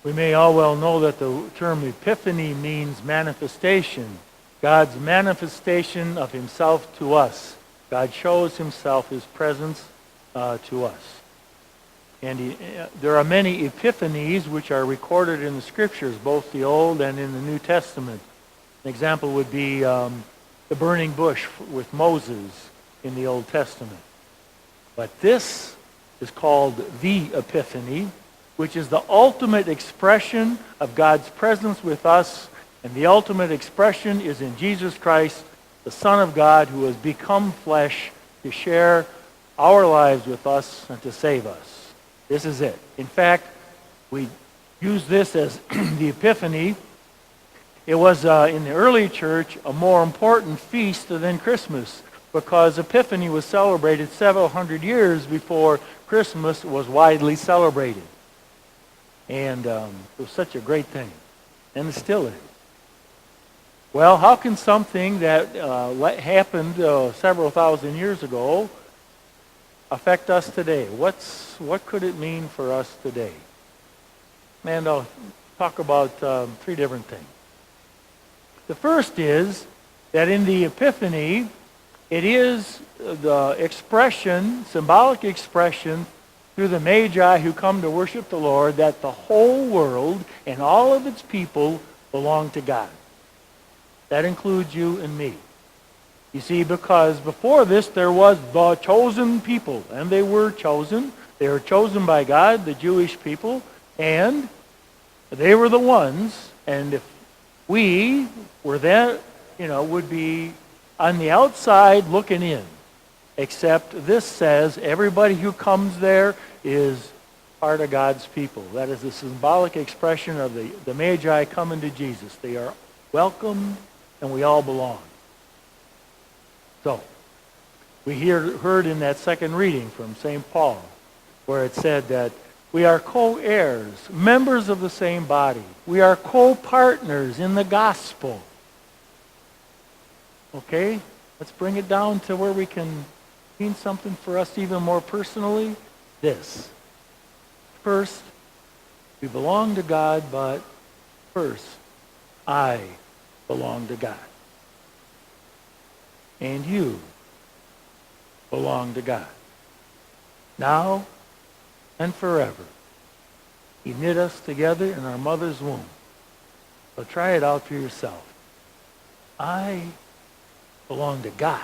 We may all well know that the term epiphany means manifestation. God's manifestation of himself to us. God shows himself, his presence to us. And there are many epiphanies which are recorded in the Scriptures, both the Old and in the New Testament. An example would be the burning bush with Moses in the Old Testament. But this is called the Epiphany, which is the ultimate expression of God's presence with us, and the ultimate expression is in Jesus Christ, the Son of God, who has become flesh to share our lives with us and to save us. This is it. In fact, we use this as the Epiphany. It was, in the early church, a more important feast than Christmas, because Epiphany was celebrated several hundred years before Christmas was widely celebrated. And it was such a great thing. And it still is. Well, how can something that happened several thousand years ago affect us today? What could it mean for us today? And I'll talk about three different things. The first is that in the Epiphany, it is the expression, symbolic expression, through the Magi who come to worship the Lord, that the whole world and all of its people belong to God. That includes you and me. You see, because before this there was the chosen people, and they were chosen. They were chosen by God, the Jewish people, and they were the ones, and if we were there, would be on the outside looking in. Except this says everybody who comes there is part of God's people. That is the symbolic expression of the Magi coming to Jesus. They are welcome and we all belong. So, we heard in that second reading from St. Paul where it said that we are co-heirs, members of the same body. We are co-partners in the gospel. Okay? Let's bring it down to where we can mean something for us even more personally. This. First, we belong to God, but first, I belong to God. And you belong to God. Now and forever. He knit us together in our mother's womb. So try it out for yourself. I belong to God.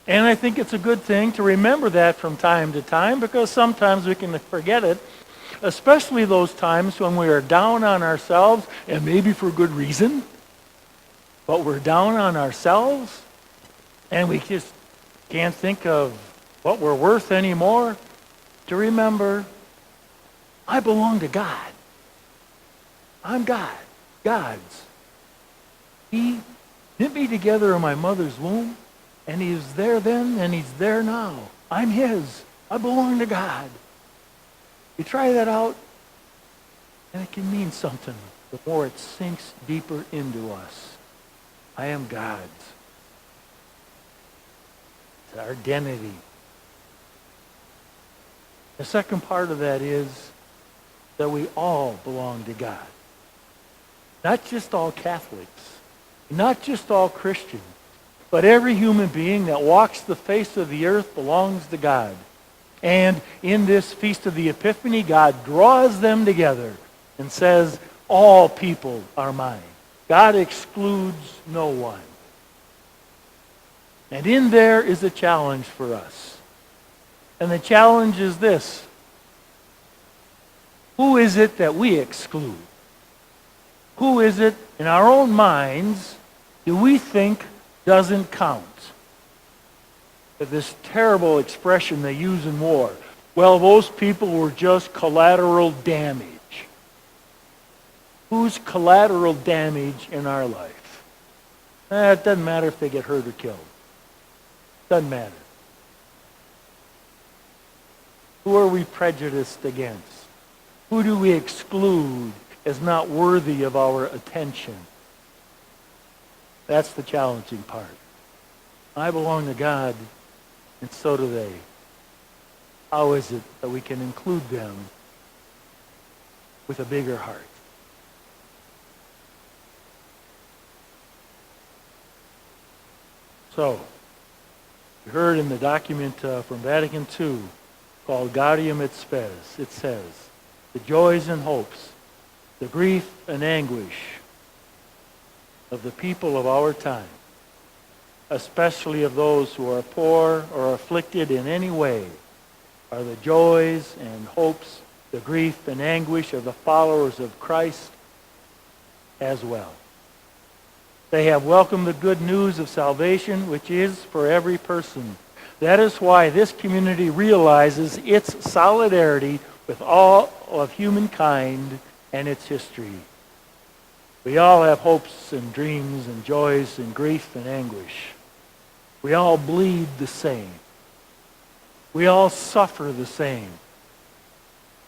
And I think it's a good thing to remember that from time to time, because sometimes we can forget it, especially those times when we are down on ourselves, and maybe for good reason, but we're down on ourselves, and we just can't think of what we're worth anymore. To remember, I belong to God. I'm God. God's. He knit me together in my mother's womb, and he was there then, and he's there now. I'm his. I belong to God. You try that out, and it can mean something the more it sinks deeper into us. I am God's. It's our identity. The second part of that is that we all belong to God. Not just all Catholics, not just all Christians, but every human being that walks the face of the earth belongs to God. And in this Feast of the Epiphany, God draws them together and says, all people are mine. God excludes no one. And in there is a challenge for us. And the challenge is this. Who is it that we exclude? Who is it in our own minds do we think doesn't count? This terrible expression they use in war. Well, those people were just collateral damage. Who's collateral damage in our life? It doesn't matter if they get hurt or killed. Doesn't matter. Who are we prejudiced against? Who do we exclude as not worthy of our attention? That's the challenging part. I belong to God, and so do they. How is it that we can include them with a bigger heart. So, you heard in the document from Vatican II called Gaudium et Spes, it says, the joys and hopes, the grief and anguish of the people of our time, especially of those who are poor or afflicted in any way, are the joys and hopes, the grief and anguish of the followers of Christ as well. They have welcomed the good news of salvation, which is for every person. That is why this community realizes its solidarity with all of humankind and its history. We all have hopes and dreams and joys and grief and anguish. We all bleed the same. We all suffer the same.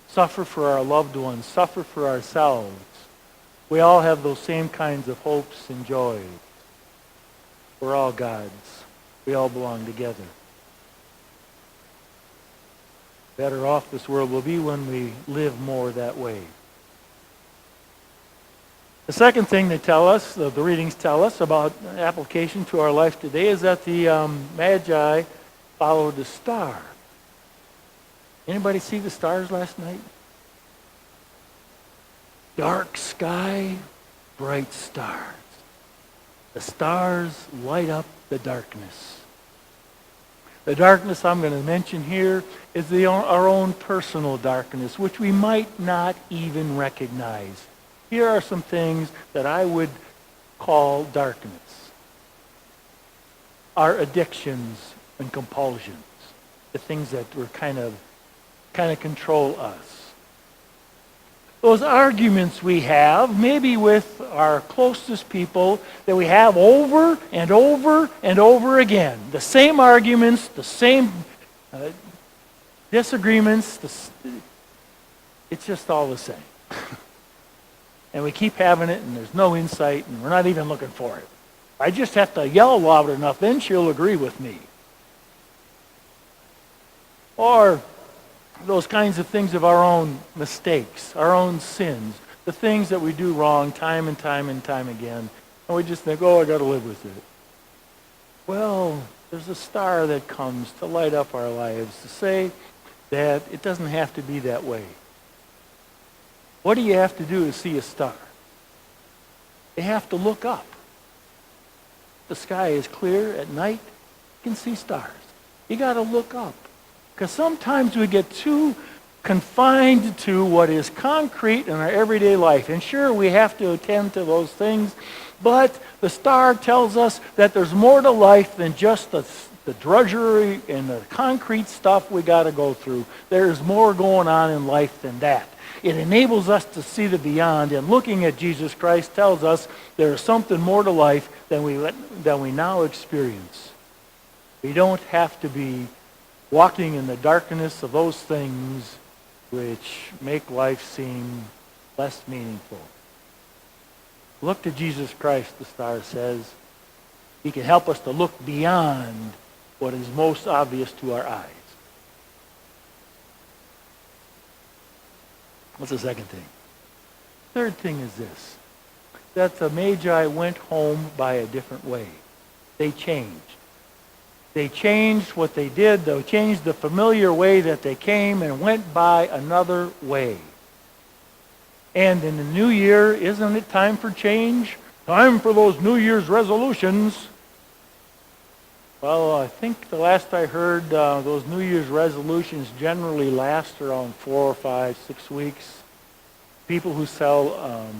Suffer for our loved ones, suffer for ourselves. We all have those same kinds of hopes and joys. We're all God's. We all belong together. Better off this world will be when we live more that way. The second thing they tell us, the readings tell us about application to our life today, is that the Magi followed the star. Anybody see the stars last night? Dark sky, bright stars. The stars light up the darkness. The darkness I'm going to mention here is our own personal darkness, which we might not even recognize. Here are some things that I would call darkness. Our addictions and compulsions, the things that were kind of control us. Those arguments we have, maybe with our closest people, that we have over and over and over again. The same arguments, the same disagreements, it's just all the same. And we keep having it, and there's no insight, and we're not even looking for it. I just have to yell loud enough, then she'll agree with me. Or those kinds of things of our own mistakes, our own sins, the things that we do wrong time and time and time again, and we just think, oh, I got to live with it. Well, there's a star that comes to light up our lives, to say that it doesn't have to be that way. What do you have to do to see a star? You have to look up. The sky is clear at night, you can see stars. You got to look up. Because sometimes we get too confined to what is concrete in our everyday life. And sure, we have to attend to those things, but the star tells us that there's more to life than just the drudgery and the concrete stuff we got to go through. There's more going on in life than that. It enables us to see the beyond, and looking at Jesus Christ tells us there is something more to life than we now experience. We don't have to be walking in the darkness of those things which make life seem less meaningful. Look to Jesus Christ, the star says. He can help us to look beyond what is most obvious to our eyes. What's the second thing? Third thing is this, that the Magi went home by a different way. They changed. They changed what they did. They changed the familiar way that they came and went by another way. And in the new year, isn't it time for change? Time for those New Year's resolutions. Well, I think the last I heard, those New Year's resolutions generally last around 4 or 5, 6 weeks. People who sell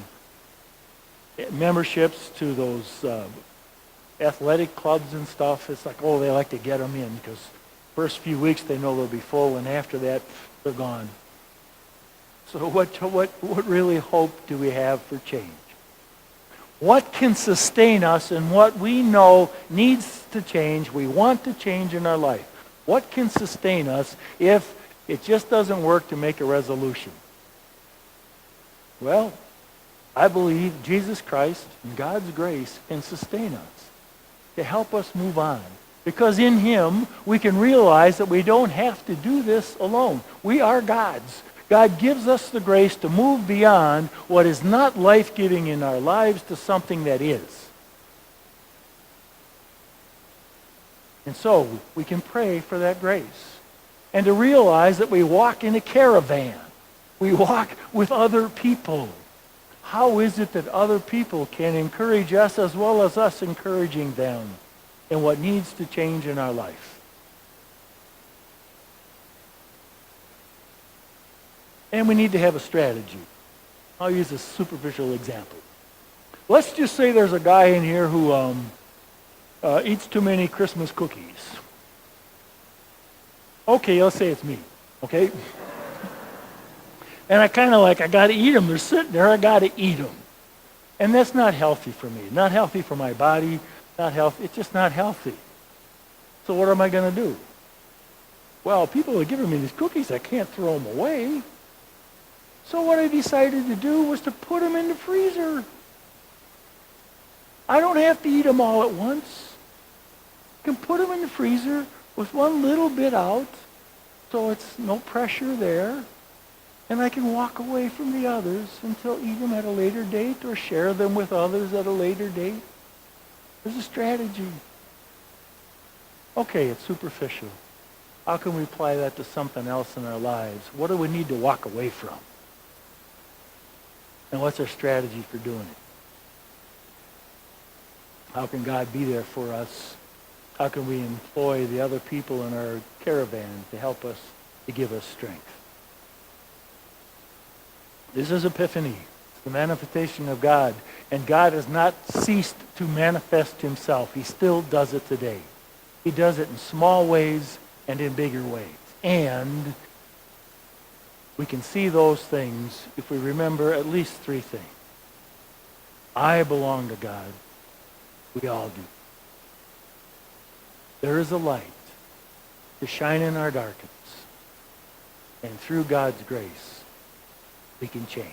memberships to those athletic clubs and stuff, it's like, oh, they like to get them in because first few weeks they know they'll be full, and after that they're gone. So what really hope do we have for change? What can sustain us in what we know needs to change, we want to change in our life? What can sustain us if it just doesn't work to make a resolution? Well, I believe Jesus Christ and God's grace can sustain us, to help us move on. Because in Him, we can realize that we don't have to do this alone. We are God's. God gives us the grace to move beyond what is not life-giving in our lives to something that is. And so we can pray for that grace. And to realize that we walk in a caravan. We walk with other people. How is it that other people can encourage us as well as us encouraging them in what needs to change in our life? And we need to have a strategy. I'll use a superficial example. Let's just say there's a guy in here who eats too many Christmas cookies. Okay, let's say it's me, okay? And I got to eat them. They're sitting there, I got to eat them. And that's not healthy for me. Not healthy for my body. Not healthy. It's just not healthy. So what am I going to do? Well, people are giving me these cookies. I can't throw them away. So what I decided to do was to put them in the freezer. I don't have to eat them all at once. I can put them in the freezer with one little bit out, so it's no pressure there. And I can walk away from the others until eat them at a later date or share them with others at a later date. There's a strategy. Okay, it's superficial. How can we apply that to something else in our lives? What do we need to walk away from? And what's our strategy for doing it? How can God be there for us? How can we employ the other people in our caravan to help us, to give us strength? This is Epiphany, the manifestation of God. And God has not ceased to manifest himself. He still does it today. He does it in small ways and in bigger ways. And we can see those things if we remember at least three things. I belong to God. We all do. There is a light to shine in our darkness. And through God's grace, we can change.